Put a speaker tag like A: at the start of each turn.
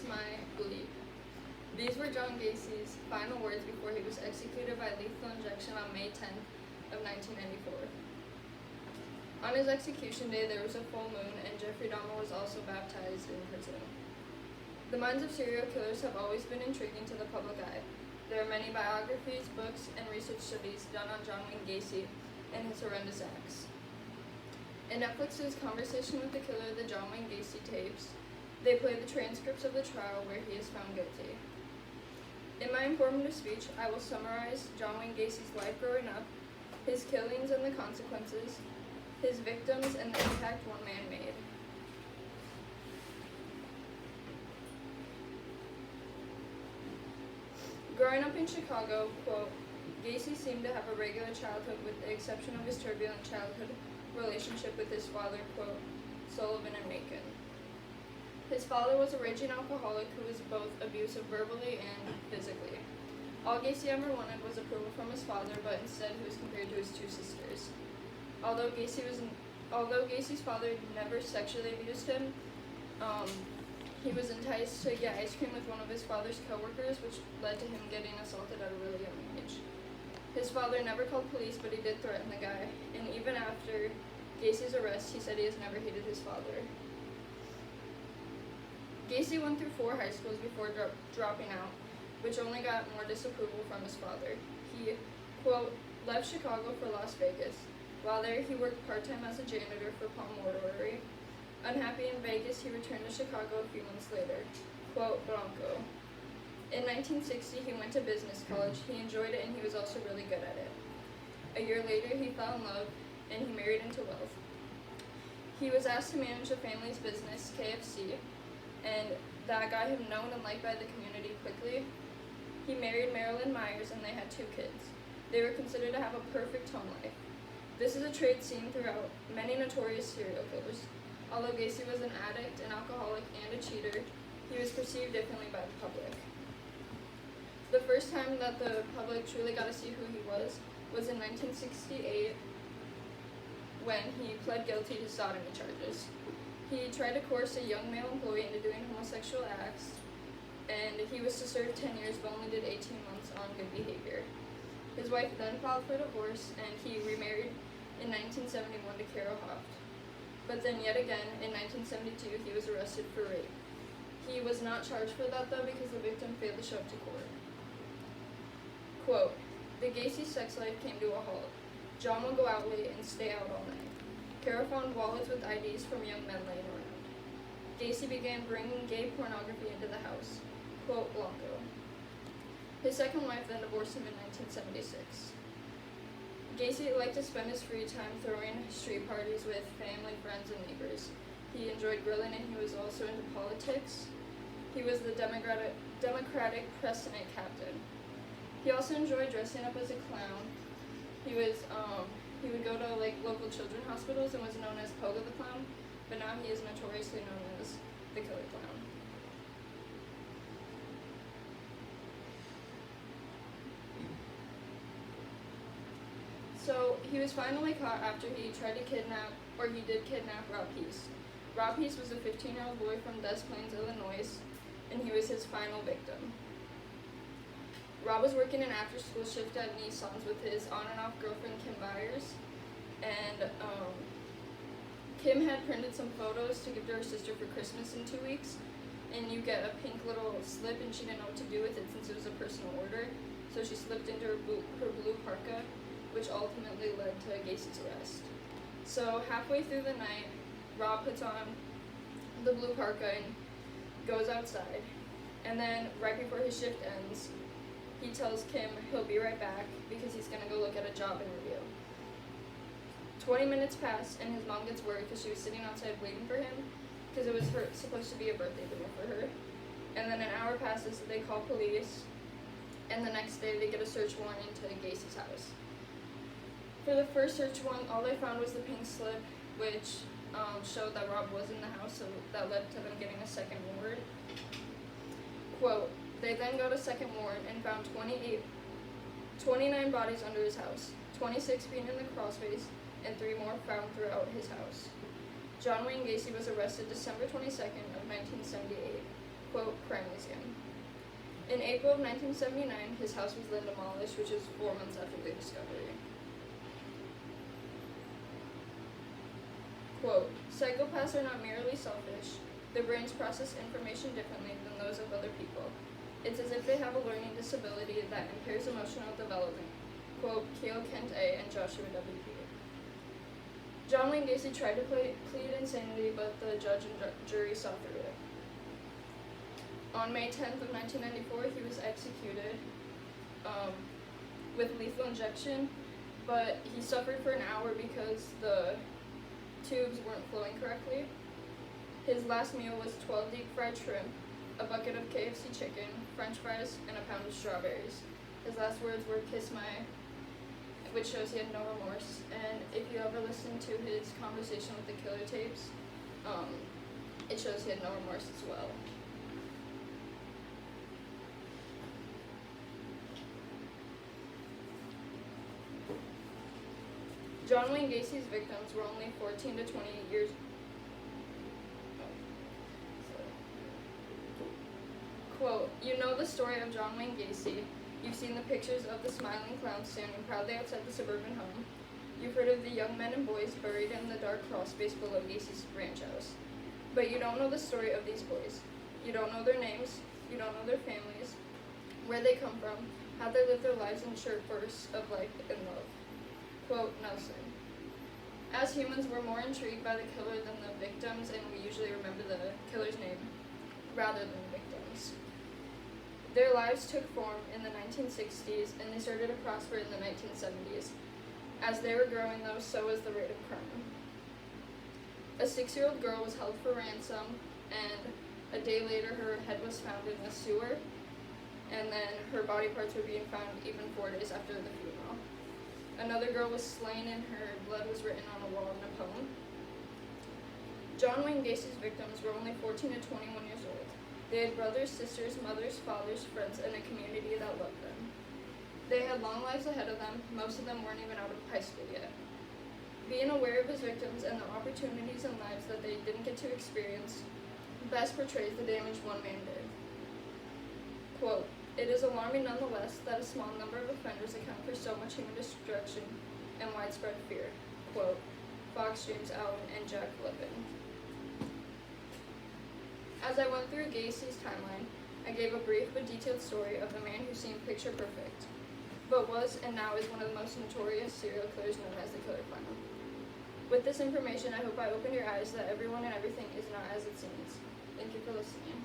A: my bleep." These were John Gacy's final words before he was executed by lethal injection on May 10th of 1994. On his execution day, there was a full moon, and Jeffrey Dahmer was also baptized in prison. The minds of serial killers have always been intriguing to the public eye. There are many biographies, books, and research studies done on John Wayne Gacy and his horrendous acts. In Netflix's Conversation with the Killer, the John Wayne Gacy tapes, they play the transcripts of the trial where he is found guilty. In my informative speech, I will summarize John Wayne Gacy's life growing up, his killings and the consequences, his victims, and the impact one man made. Growing up in Chicago, quote, Gacy seemed to have a regular childhood with the exception of his turbulent childhood relationship with his father, quote, Sullivan and Macon. His father was a raging alcoholic who was both abusive verbally and physically. All Gacy ever wanted was approval from his father, but instead he was compared to his two sisters. Although Gacy's father never sexually abused him, he was enticed to get ice cream with one of his father's coworkers, which led to him getting assaulted at a really young age. His father never called police, but he did threaten the guy, and even after Gacy's arrest, he said he has never hated his father. Gacy went through 4 high schools before dropping out, which only got more disapproval from his father. He, quote, left Chicago for Las Vegas. While there, he worked part-time as a janitor for Palm Mortuary. Unhappy in Vegas, he returned to Chicago a few months later, quote, Bronco. In 1960, he went to business college. He enjoyed it, and he was also really good at it. A year later, he fell in love, and he married into wealth. He was asked to manage the family's business, KFC, and that got him known and liked by the community quickly. He married Marilyn Myers, and they had 2 kids. They were considered to have a perfect home life. This is a trait seen throughout many notorious serial killers. Although Gacy was an addict, an alcoholic, and a cheater, he was perceived differently by the public. The first time that the public truly got to see who he was in 1968 when he pled guilty to sodomy charges. He tried to coerce a young male employee into doing homosexual acts, and he was to serve 10 years but only did 18 months on good behavior. His wife then filed for divorce, and he remarried in 1971 to Carol Hoft. But then yet again, in 1972, he was arrested for rape. He was not charged for that, though, because the victim failed to show up to court. Quote, the Gacy sex life came to a halt. John would go out late and stay out all night. Carol found wallets with IDs from young men laying around. Gacy began bringing gay pornography into the house. Quote, Blanco. His second wife then divorced him in 1976. Gacy liked to spend his free time throwing street parties with family, friends, and neighbors. He enjoyed grilling, and he was also into politics. He was the Democratic press Senate captain. He also enjoyed dressing up as a clown. He would go to local children's hospitals and was known as Pogo the Clown, but now he is notoriously known as the Killer Clown. So he was finally caught after he did kidnap Rob Peace. Rob Peace was a 15-year-old boy from Des Plaines, Illinois, and he was his final victim. Rob was working an after-school shift at Nissan's with his on-and-off girlfriend, Kim Byers, and Kim had printed some photos to give to her sister for Christmas in 2 weeks, and you get a pink little slip, and she didn't know what to do with it since it was a personal order, so she slipped into her blue parka, which ultimately led to Gacy's arrest. So halfway through the night, Rob puts on the blue parka and goes outside, and then right before his shift ends, he tells Kim he'll be right back because he's going to go look at a job interview. 20 minutes pass, and his mom gets worried because she was sitting outside waiting for him because it was supposed to be a birthday dinner for her. And then an hour passes, they call police, and the next day they get a search warrant into Gacy's house. For the first search warrant, all they found was the pink slip, which showed that Rob was in the house, so that led to them getting a second warrant. Quote, they then got a second warrant and found 29 bodies under his house, 26 being in the crawl space, and 3 more found throughout his house. John Wayne Gacy was arrested December 22nd of 1978. quote, crime museum. In April of 1979, his house was then demolished, which is 4 months after the discovery. Quote, psychopaths are not merely selfish. Their brains process information differently than those of other people. It's as if they have a learning disability that impairs emotional development. Quote, Cale Kent A. and Joshua W. P. John Wayne Gacy tried to plead insanity, but the judge and jury saw through it. On May 10th of 1994, he was executed with lethal injection, but he suffered for an hour because the tubes weren't flowing correctly. His last meal was 12 deep-fried shrimp, a bucket of KFC chicken, french fries, and a pound of strawberries. His last words were, "Kiss my," which shows he had no remorse. And if you ever listen to his conversation with the killer tapes, it shows he had no remorse as well. John Wayne Gacy's victims were only 14 to 28 years. Quote, you know the story of John Wayne Gacy. You've seen the pictures of the smiling clown standing proudly outside the suburban home. You've heard of the young men and boys buried in the dark crawl space below Gacy's ranch house. But you don't know the story of these boys. You don't know their names. You don't know their families, where they come from, how they live their lives in short bursts of life and love. Quote, Nelson. As humans, we're more intrigued by the killer than the victims, and we usually remember the killer's name rather than the victims. Their lives took form in the 1960s, and they started to prosper in the 1970s. As they were growing, though, so was the rate of crime. A 6-year-old girl was held for ransom, and a day later her head was found in a sewer, and then her body parts were being found even 4 days after the funeral. Another girl was slain, and her blood was written on a wall in a poem. John Wayne Gacy's victims were only 14 to 21 years old. They had brothers, sisters, mothers, fathers, friends, and a community that loved them. They had long lives ahead of them. Most of them weren't even out of high school yet. Being aware of his victims and the opportunities and lives that they didn't get to experience best portrays the damage one man did. Quote, it is alarming nonetheless that a small number of offenders account for so much human destruction and widespread fear. Quote, Fox, James Allen, and Jack Levin. As I went through Gacy's timeline, I gave a brief but detailed story of the man who seemed picture perfect, but was and now is one of the most notorious serial killers known as the Killer Clown. With this information, I hope I opened your eyes that everyone and everything is not as it seems. Thank you for listening.